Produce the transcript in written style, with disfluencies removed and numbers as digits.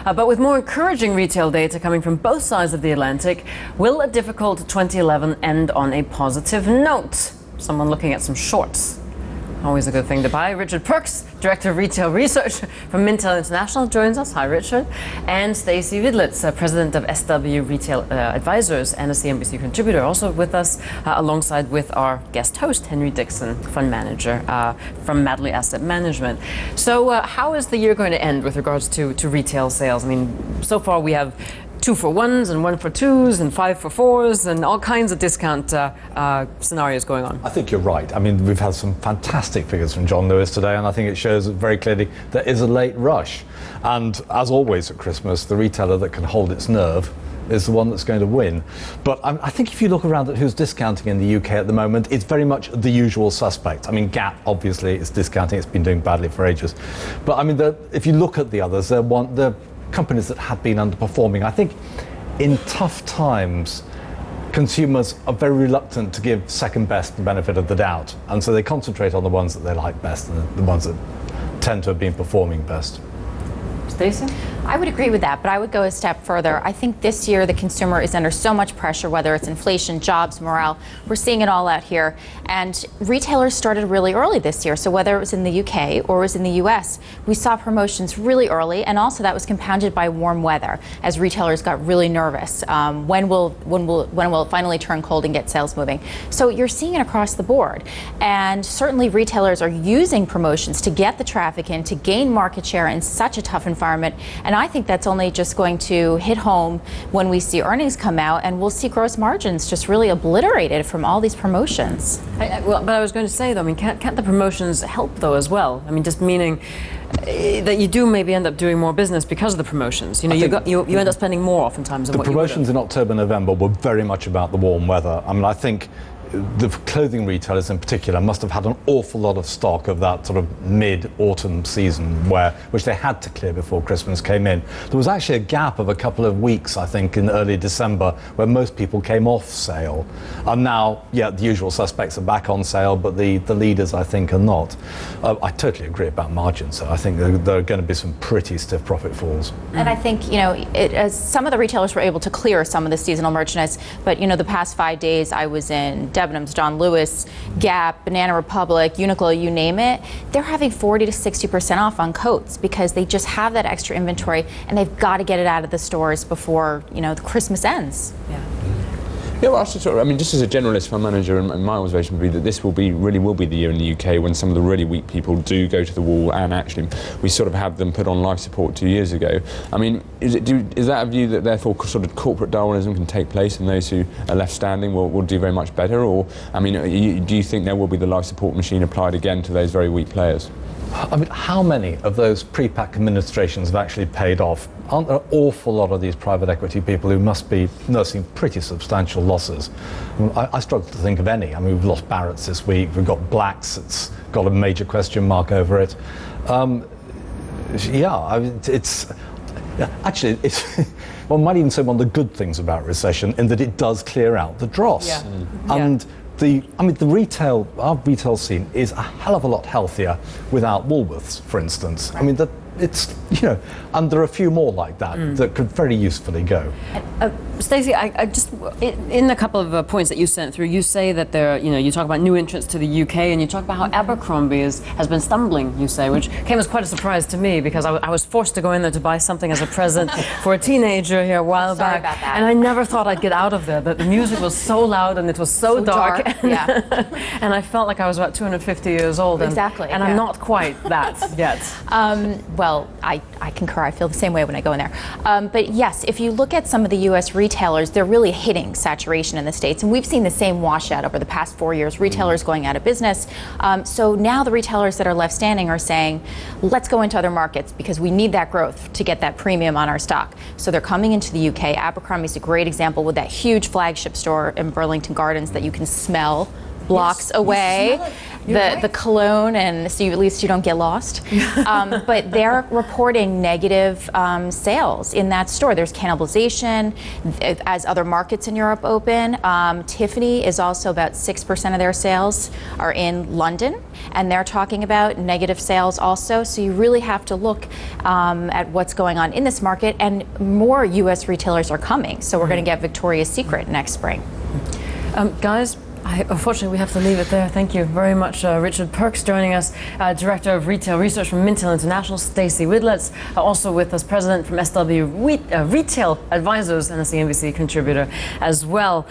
But with more encouraging retail data coming from both sides of the Atlantic, will a difficult 2011 end on a positive note? Someone looking at some shorts. Always a good thing to buy. Richard Perks, Director of Retail Research from Mintel International, joins us. Hi, Richard. And Stacey Widlitz, President of SW Retail Advisors and a CNBC contributor, also with us, alongside with our guest host, Henry Dixon, Fund Manager from Madley Asset Management. So how is the year going to end with regards to retail sales? I mean, so far we have 2 for 1s and 1 for 2s and 5 for 4s and all kinds of discount scenarios going on. I think you're right. I mean, we've had some fantastic figures from John Lewis today, and I think it shows very clearly there is a late rush. And as always at Christmas, the retailer that can hold its nerve is the one that's going to win. But I think if you look around at who's discounting in the UK at the moment, it's very much the usual suspect. I mean, Gap obviously is discounting. It's been doing badly for ages. But I mean, if you look at the others, they're companies that have been underperforming. I think in tough times, consumers are very reluctant to give second best the benefit of the doubt, and so they concentrate on the ones that they like best and the ones that tend to have been performing best. Stacey? I would agree with that, but I would go a step further. I think this year the consumer is under so much pressure, whether it's inflation, jobs, morale. We're seeing it all out here. And retailers started really early this year. So whether it was in the UK or it was in the US, we saw promotions really early. And also that was compounded by warm weather as retailers got really nervous. When will it finally turn cold and get sales moving? So you're seeing it across the board. And certainly retailers are using promotions to get the traffic in, to gain market share in such a tough environment. And I think that's only just going to hit home when we see earnings come out, and we'll see gross margins just really obliterated from all these promotions. But I was going to say, though, I mean, can't the promotions help, though, as well? I mean, just meaning that you do maybe end up doing more business because of the promotions. You know, you end up spending more oftentimes than what you would have. The promotions in October, November were very much about the warm weather. I mean, I think the clothing retailers in particular must have had an awful lot of stock of that sort of mid-autumn season which they had to clear before Christmas came in. There was actually a gap of a couple of weeks, I think, in early December where most people came off sale. And now, yeah, the usual suspects are back on sale, but the leaders, I think, are not. I totally agree about margins. So I think there are going to be some pretty stiff profit falls. And I think, you know, some of the retailers were able to clear some of the seasonal merchandise, but, you know, the past 5 days I was in Debenhams, John Lewis, Gap, Banana Republic, Uniqlo, you name it, they're having 40 to 60% off on coats because they just have that extra inventory and they've got to get it out of the stores before, you know, the Christmas ends. Yeah. Yeah, well, I mean, just as a generalist fund manager, and my observation would be that this really will be the year in the UK when some of the really weak people do go to the wall, and actually we sort of have them put on life support 2 years ago. I mean, is that a view that therefore sort of corporate Darwinism can take place and those who are left standing will do very much better? Or, I mean, do you think there will be the life support machine applied again to those very weak players? I mean, how many of those pre-pack administrations have actually paid off? Aren't there an awful lot of these private equity people who must be nursing pretty substantial losses? I struggle to think of any. I mean, we've lost Barrett's this week. We've got Black's. It's got a major question mark over it. Yeah, I mean, actually, one might even say one of the good things about recession in that it does clear out the dross. Yeah. And our retail scene is a hell of a lot healthier without Woolworths, for instance. Right. I mean, it's, you know, and there are a few more like that that could very usefully go. Stacey, I just, in a couple of points that you sent through, you say that there, you know, you talk about new entrants to the UK, and you talk about how Abercrombie has been stumbling, you say, which came as quite a surprise to me because I was forced to go in there to buy something as a present for a teenager here a while back. About that. And I never thought I'd get out of there. The music was so loud and it was so dark. Yeah. And I felt like I was about 250 years old. Exactly. And I'm not quite that yet. Well, I concur. I feel the same way when I go in there. But yes, if you look at some of the U.S. retailers, they're really hitting saturation in the States. And we've seen the same washout over the past 4 years, retailers going out of business. So now the retailers that are left standing are saying, let's go into other markets because we need that growth to get that premium on our stock. So they're coming into the UK. Abercrombie's a great example with that huge flagship store in Burlington Gardens that you can smell blocks away. the cologne, and so at least you don't get lost. But they're reporting negative sales in that store. There's cannibalization as other markets in Europe open. Tiffany is also about 6% of their sales are in London, and they're talking about negative sales also. So you really have to look at what's going on in this market, and more U.S. retailers are coming. So we're going to get Victoria's Secret next spring. Guys, unfortunately, we have to leave it there. Thank you very much, Richard Perks, joining us, Director of Retail Research from Mintel International, Stacey Widlitz, also with us, President from SW Retail Advisors, and a CNBC contributor as well.